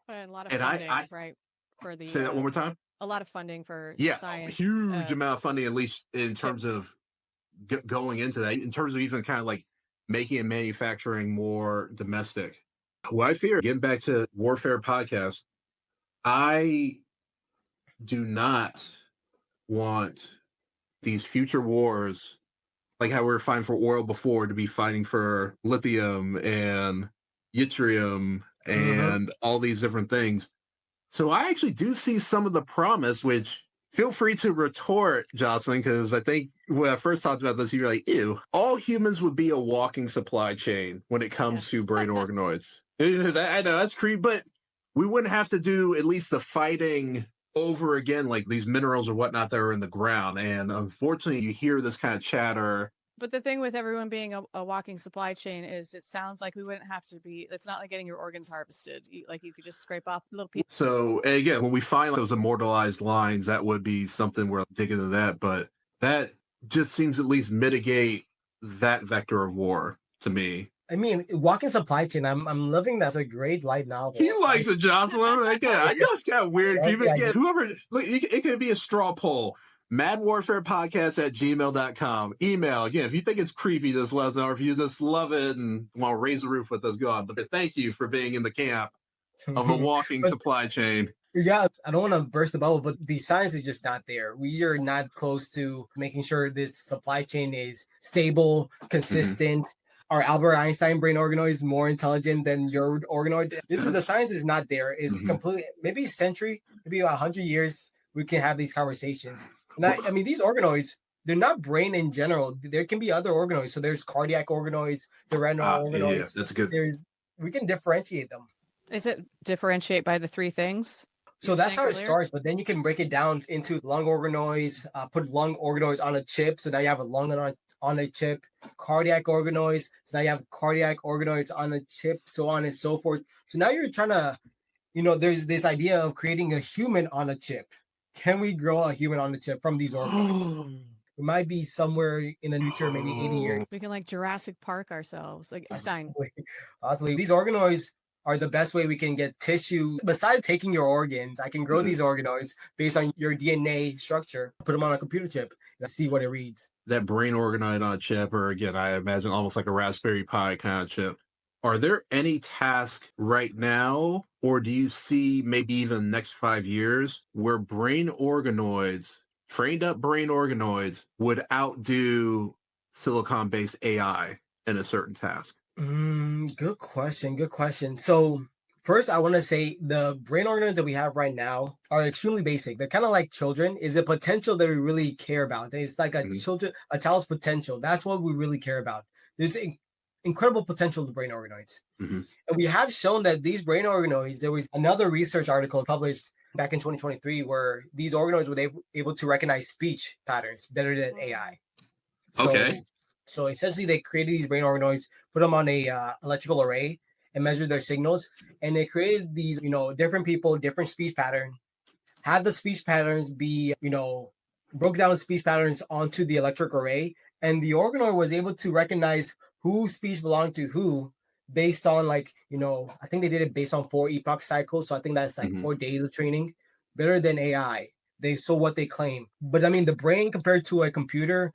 [SPEAKER 8] and a lot of funding, right? For the
[SPEAKER 7] say that one more time.
[SPEAKER 8] A lot of funding for science.
[SPEAKER 7] Huge amount of funding, at least in terms of going into that. In terms of even kind of like making and manufacturing more domestic. What I fear, getting back to Warfare podcast, I do not want these future wars, like how we were fighting for oil before, to be fighting for lithium and yttrium and all these different things. So I actually do see some of the promise, which feel free to retort, Jocelyn, because I think when I first talked about this, you were like, ew, all humans would be a walking supply chain when it comes to brain organoids. I know that's creepy, but we wouldn't have to do at least the fighting over again, like these minerals or whatnot that are in the ground. And unfortunately, you hear this kind of chatter.
[SPEAKER 8] But the thing with everyone being a walking supply chain is it sounds like we wouldn't have to be, it's not like getting your organs harvested. You could just scrape off little pieces.
[SPEAKER 7] So again, when we find those immortalized lines, that would be something we're digging into that. But that just seems at least mitigate that vector of war to me.
[SPEAKER 9] I mean, walking supply chain, I'm loving that. It's a great light novel.
[SPEAKER 7] He likes it, Jocelyn. Again, I know it's kind of weird. People, again, whoever, look, it could be a straw poll. madwarfarepodcast@gmail.com. Email. Again, if you think it's creepy, just let us know. Or if you just love it and want to raise the roof with us, go on. But thank you for being in the camp of a walking supply chain.
[SPEAKER 9] Yeah, I don't want to burst the bubble, but the science is just not there. We are not close to making sure this supply chain is stable, consistent. Our Albert Einstein brain organoid is more intelligent than your organoid. The science is not there. It's completely, maybe a century, maybe 100 years, we can have these conversations. And I mean, these organoids, they're not brain in general. There can be other organoids. So there's cardiac organoids, the retinal organoids.
[SPEAKER 7] Yeah, that's good.
[SPEAKER 9] We can differentiate them.
[SPEAKER 8] Is it differentiate by the three things?
[SPEAKER 9] So that's how it starts, but then you can break it down into lung organoids, put lung organoids on a chip. So now you have a lung on a chip, cardiac organoids. So now you have cardiac organoids on a chip, so on and so forth. So now you're trying to, there's this idea of creating a human on a chip. Can we grow a human on a chip from these organoids? It might be somewhere in the future, maybe 80 years.
[SPEAKER 8] We can like Jurassic Park ourselves, like Stein.
[SPEAKER 9] Possibly. These organoids are the best way we can get tissue. Besides taking your organs, I can grow these organoids based on your DNA structure, put them on a computer chip, and see what it reads.
[SPEAKER 7] That brain organoid on a chip, or again, I imagine almost like a Raspberry Pi kind of chip. Are there any tasks right now, or do you see maybe even the next 5 years where brain organoids, trained up brain organoids, would outdo silicon-based AI in a certain task?
[SPEAKER 9] Good question. So first, I want to say the brain organoids that we have right now are extremely basic. They're kind of like children. Is a potential that we really care about. It's like a child's potential. That's what we really care about. There's incredible potential to brain organoids. And we have shown that these brain organoids, there was another research article published back in 2023 where these organoids were able to recognize speech patterns better than AI. So essentially they created these brain organoids, put them on a electrical array and measured their signals. And they created these, different people, different speech pattern, had the speech patterns be, broke down the speech patterns onto the electric array. And the organoid was able to recognize whose speech belonged to who based on I think they did it based on 4 epoch cycles. So I think that's like 4 days of training, better than AI. what they claim. But I mean, the brain compared to a computer,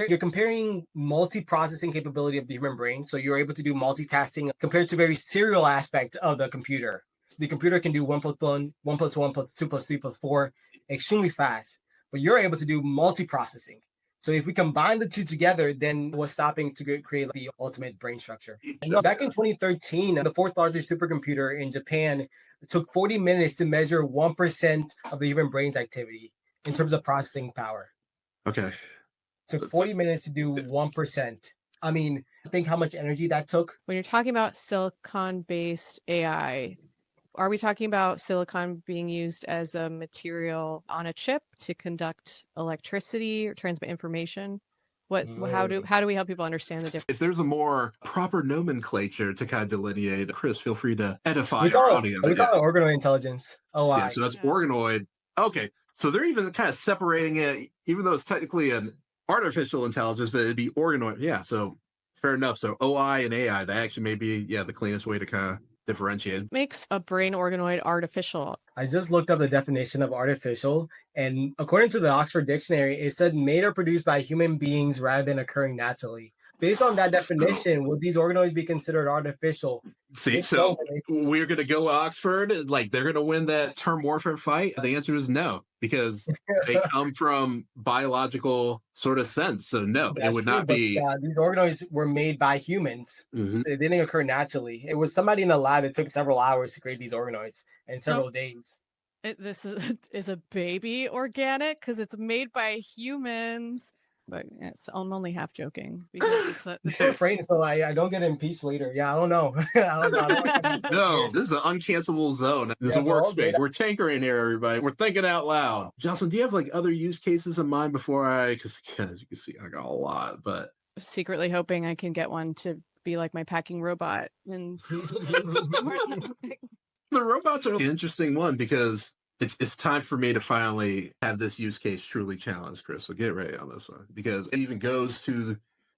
[SPEAKER 9] you're comparing multi-processing capability of the human brain. So you're able to do multitasking compared to very serial aspect of the computer. The computer can do 1 plus 1, 1 plus 1 plus 2 plus 3 plus 4 extremely fast, but you're able to do multi-processing. So if we combine the two together, then what's stopping to create the ultimate brain structure? Back in 2013, the fourth largest supercomputer in Japan took 40 minutes to measure 1% of the human brain's activity in terms of processing power.
[SPEAKER 7] Okay.
[SPEAKER 9] It took 40 minutes to do 1%. I mean, think how much energy that took.
[SPEAKER 8] When you're talking about silicon-based AI, are we talking about silicon being used as a material on a chip to conduct electricity or transmit information? How do we help people understand the difference?
[SPEAKER 7] If there's a more proper nomenclature to kind of delineate, Chris, feel free to edify our audience.
[SPEAKER 9] We call it organoid intelligence. OI.
[SPEAKER 7] Yeah, so that's organoid. Okay, so they're even kind of separating it, even though it's technically an artificial intelligence, but it'd be organoid. Yeah, so fair enough. So OI and AI, that actually may be the cleanest way to kind of differentiate.
[SPEAKER 8] Makes a brain organoid artificial?
[SPEAKER 9] I just looked up the definition of artificial, and according to the Oxford Dictionary, it said made or produced by human beings rather than occurring naturally. Based on that definition, would these organoids be considered artificial?
[SPEAKER 7] See, so we're going to go Oxford, like they're going to win that term warfare fight? The answer is no, because they come from biological sort of sense. So no, it would not be.
[SPEAKER 9] These organoids were made by humans.
[SPEAKER 7] Mm-hmm.
[SPEAKER 9] They didn't occur naturally. It was somebody in a lab that took several hours to create these organoids and several days.
[SPEAKER 8] This is a baby organic because it's made by humans. But I'm only half joking because
[SPEAKER 9] it's so afraid, so I don't get impeached later. Yeah, I don't know.
[SPEAKER 7] No, this is an uncancelable zone. This is a workspace. We're tinkering here, everybody. We're thinking out loud. Jocelyn, do you have like other use cases in mind before because as you can see, I got a lot, but
[SPEAKER 8] secretly hoping I can get one to be like my packing robot. And
[SPEAKER 7] the robots are an interesting one because it's time for me to finally have this use case truly challenged, Chris. So get ready on this one because it even goes to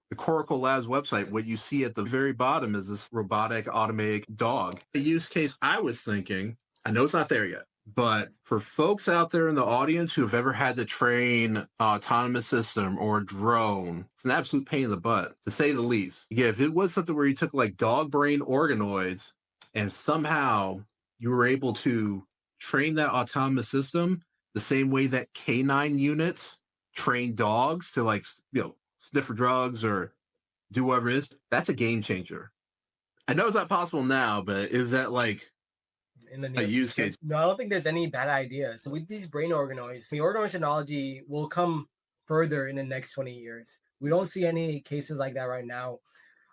[SPEAKER 7] the Coracle Labs website. What you see at the very bottom is this robotic automatic dog. The use case I was thinking, I know it's not there yet, but for folks out there in the audience who have ever had to train an autonomous system or a drone, it's an absolute pain in the butt, to say the least. Yeah, if it was something where you took like dog brain organoids and somehow you were able to train that autonomous system the same way that canine units train dogs to like, sniff for drugs or do whatever it is, that's a game changer. I know it's not possible now, but is that like a use case?
[SPEAKER 9] No, I don't think there's any bad ideas. With these brain organoids, the organoid technology will come further in the next 20 years. We don't see any cases like that right now.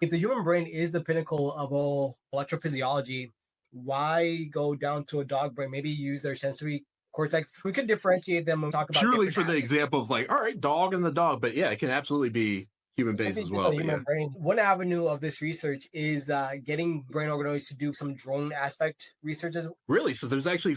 [SPEAKER 9] If the human brain is the pinnacle of all electrophysiology, why go down to a dog brain? Maybe use their sensory cortex. We could differentiate them and talk about
[SPEAKER 7] purely for the example of like, all right, dog and the dog, but yeah, it can absolutely be human based as well.
[SPEAKER 9] Brain. One avenue of this research is getting brain organoids to do some drone aspect research as well.
[SPEAKER 7] Really? So there's actually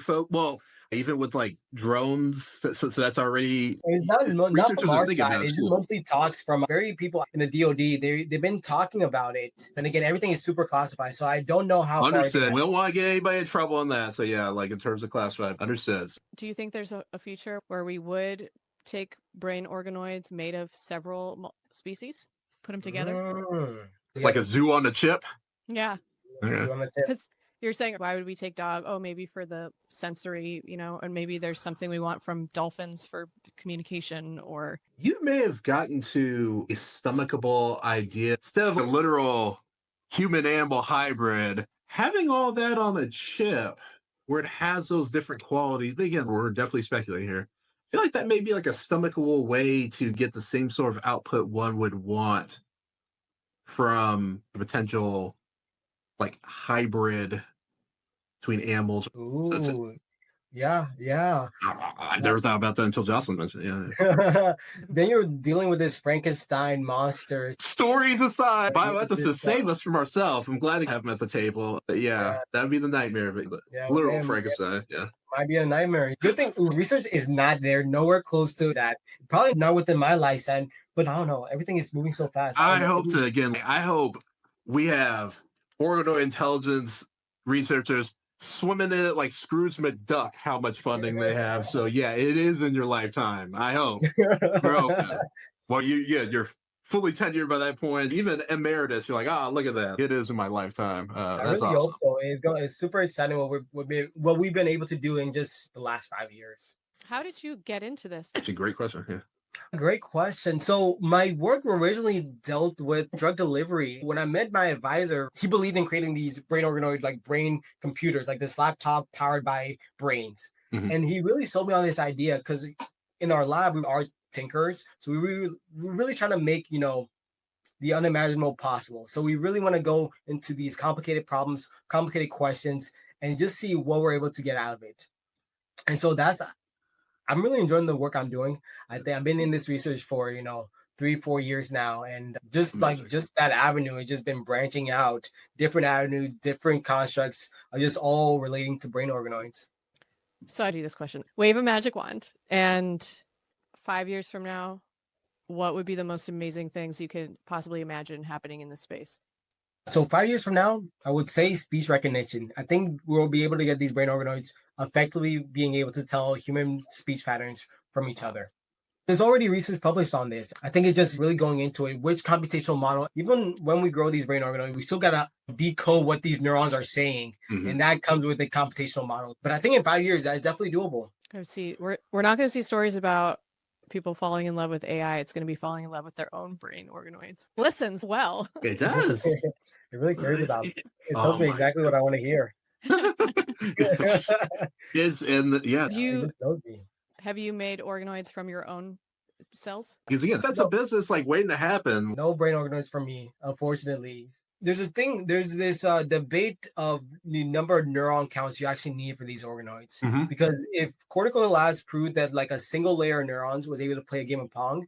[SPEAKER 7] even with like drones, so that's already
[SPEAKER 9] it's not from our side. It's mostly talks from very people in the DoD. They've been talking about it, and again, everything is super classified. So I don't know how.
[SPEAKER 7] Understood. We don't want to get anybody in trouble on that. So yeah, like in terms of classified, understood.
[SPEAKER 8] Do you think there's a future where we would take brain organoids made of several species, put them together,
[SPEAKER 7] like a zoo on a chip?
[SPEAKER 8] Yeah.
[SPEAKER 7] Okay.
[SPEAKER 8] Because you're saying, why would we take dog? Oh, maybe for the sensory, and maybe there's something we want from dolphins for communication, or
[SPEAKER 7] you may have gotten to a stomachable idea instead of a literal human animal hybrid, having all that on a chip where it has those different qualities. But again, we're definitely speculating here. I feel like that may be like a stomachable way to get the same sort of output one would want from a potential like hybrid between animals.
[SPEAKER 9] Ooh, yeah.
[SPEAKER 7] I never thought about that until Jocelyn mentioned it. Yeah.
[SPEAKER 9] Then you're dealing with this Frankenstein monster.
[SPEAKER 7] Stories aside, bioethicists save us from ourselves. I'm glad to have them at the table. But yeah, that would be the nightmare. But literal Frankenstein, yeah.
[SPEAKER 9] Might be a nightmare. Good thing research is not there, nowhere close to that. Probably not within my lifetime, but I don't know. Everything is moving so fast.
[SPEAKER 7] I hope we have organoid intelligence researchers swimming in it like Scrooge McDuck, how much funding they have. So yeah, it is in your lifetime. I hope. Well, you're fully tenured by that point. Even emeritus, you're like, look at that. It is in my lifetime.
[SPEAKER 9] I
[SPEAKER 7] That's
[SPEAKER 9] really
[SPEAKER 7] awesome.
[SPEAKER 9] hope so. It's super exciting what we've been able to do in just the last 5 years.
[SPEAKER 8] How did you get into this?
[SPEAKER 7] Actually, great question. Yeah.
[SPEAKER 9] Great question. So my work originally dealt with drug delivery. When I met my advisor, he believed in creating these brain organoid, like brain computers, like this laptop powered by brains.
[SPEAKER 7] Mhm.
[SPEAKER 9] And he really sold me on this idea because in our lab, we are thinkers. So we're really trying to make, the unimaginable possible. So we really want to go into these complicated problems, complicated questions, and just see what we're able to get out of it. And so I'm really enjoying the work I'm doing. I think I've been in this research for, 3-4 years now. And just that avenue, it's just been branching out, different avenues, different constructs, are just all relating to brain organoids.
[SPEAKER 8] So I do this question. Wave a magic wand, and 5 years from now, what would be the most amazing things you could possibly imagine happening in this space?
[SPEAKER 9] So 5 years from now, I would say speech recognition. I think we'll be able to get these brain organoids effectively being able to tell human speech patterns from each other. There's already research published on this. I think it's just really going into it. Which computational model, even when we grow these brain organoids, we still got to decode what these neurons are saying. Mm-hmm. And that comes with a computational model. But I think in 5 years, that is definitely doable.
[SPEAKER 8] We're not going to see stories about people falling in love with AI. It's going to be falling in love with their own brain organoids. Listens well.
[SPEAKER 7] It does.
[SPEAKER 9] It really cares about it. It tells me exactly what I want to hear.
[SPEAKER 7] It's in the, yeah.
[SPEAKER 8] Have you made organoids from your own cells?
[SPEAKER 7] Because again, that's a business like waiting to happen.
[SPEAKER 9] No brain organoids for me, unfortunately. There's this debate of the number of neuron counts you actually need for these organoids. Mm-hmm. Because if cortical labs proved that like a single layer of neurons was able to play a game of pong,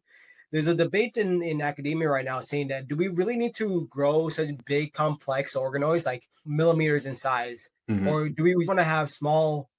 [SPEAKER 9] there's a debate in academia right now saying that do we really need to grow such big, complex organoids like millimeters in size? Mm-hmm. Or do we want to have small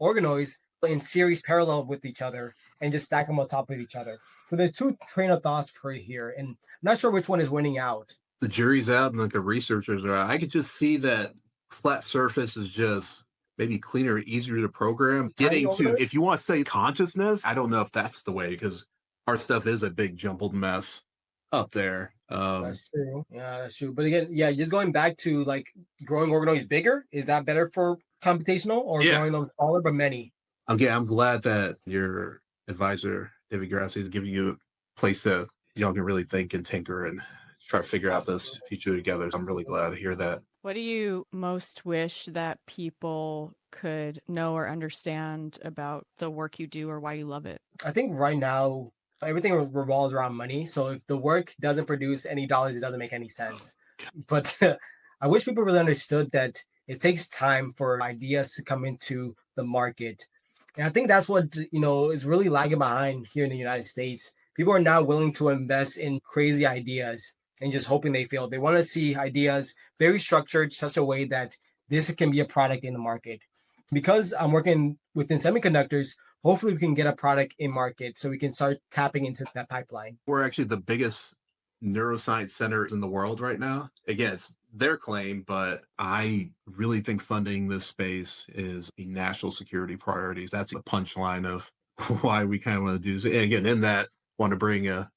[SPEAKER 9] organoids in series parallel with each other and just stack them on top of each other? So there's two train of thoughts for here, and I'm not sure which one is winning out.
[SPEAKER 7] The jury's out and like the researchers are out. I could just see that flat surface is just maybe cleaner, easier to program. Getting to, if you want to say consciousness, I don't know if that's the way, because our stuff is a big jumbled mess up there.
[SPEAKER 9] That's true. Yeah, that's true. But again, just going back to like growing organoids bigger, is that better for computational or growing them smaller but many?
[SPEAKER 7] Okay, I'm glad that your advisor, David Grassi, is giving you a place that y'all can really think and tinker and try to figure out this future together. So I'm really glad to hear that.
[SPEAKER 8] What do you most wish that people could know or understand about the work you do or why you love it?
[SPEAKER 9] I think right now, everything revolves around money. So if the work doesn't produce any dollars, it doesn't make any sense. But I wish people really understood that it takes time for ideas to come into the market. And I think that's what, is really lagging behind here in the United States. People are now willing to invest in crazy ideas and just hoping they fail. They want to see ideas very structured, such a way that this can be a product in the market. Because I'm working within semiconductors, hopefully we can get a product in market so we can start tapping into that pipeline.
[SPEAKER 7] We're actually the biggest neuroscience center in the world right now. Again, it's their claim, but I really think funding this space is a national security priorities. That's the punchline of why we kind of want to do. And again, in that, want to bring a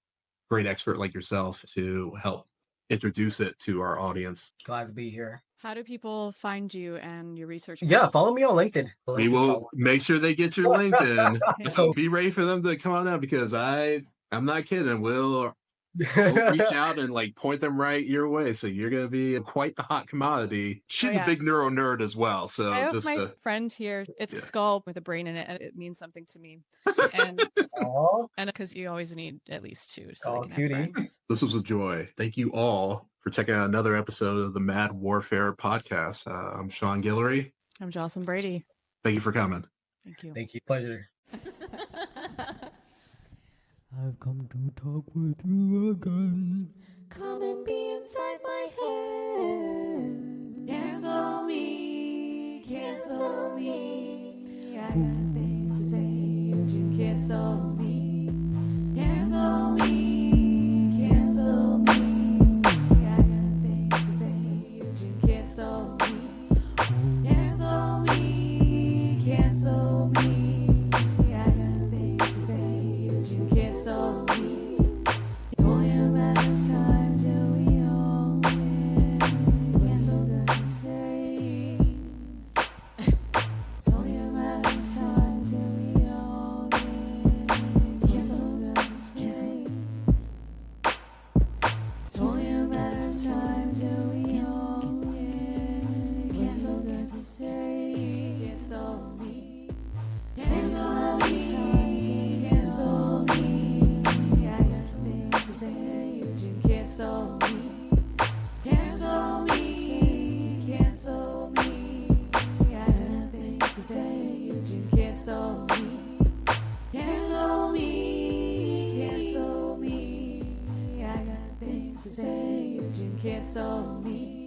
[SPEAKER 7] great expert like yourself to help introduce it to our audience.
[SPEAKER 9] Glad to be here.
[SPEAKER 8] How do people find you and your research?
[SPEAKER 9] Yeah, follow me on LinkedIn.
[SPEAKER 7] We will make sure they get your LinkedIn. So be ready for them to come on out, because I'm not kidding. We'll reach out and like point them right your way. So you're going to be quite the hot commodity. She's a big neuro nerd as well. So
[SPEAKER 8] I have my friend here. It's a skull with a brain in it, and it means something to me. And because you always need at least two. So
[SPEAKER 7] this was a joy. Thank you all for checking out another episode of the Mad Warfare podcast. I'm Sean Guillory.
[SPEAKER 8] I'm Jocelyn Brady.
[SPEAKER 7] Thank you for coming.
[SPEAKER 8] Thank you.
[SPEAKER 9] Thank you. Pleasure.
[SPEAKER 13] I've come to talk with you again. Come and be inside my head. Cancel me, cancel me. I got things to say, you can cancel me. Cancel me, cancel me. I got things to say, you can cancel me. Cancel to say, cancel me. Cancel me, cancel me. I got things to say, you can cancel me. Cancel me, cancel me. I got things to say, you can cancel me. Cancel me, cancel me. I got things to say, you can cancel me.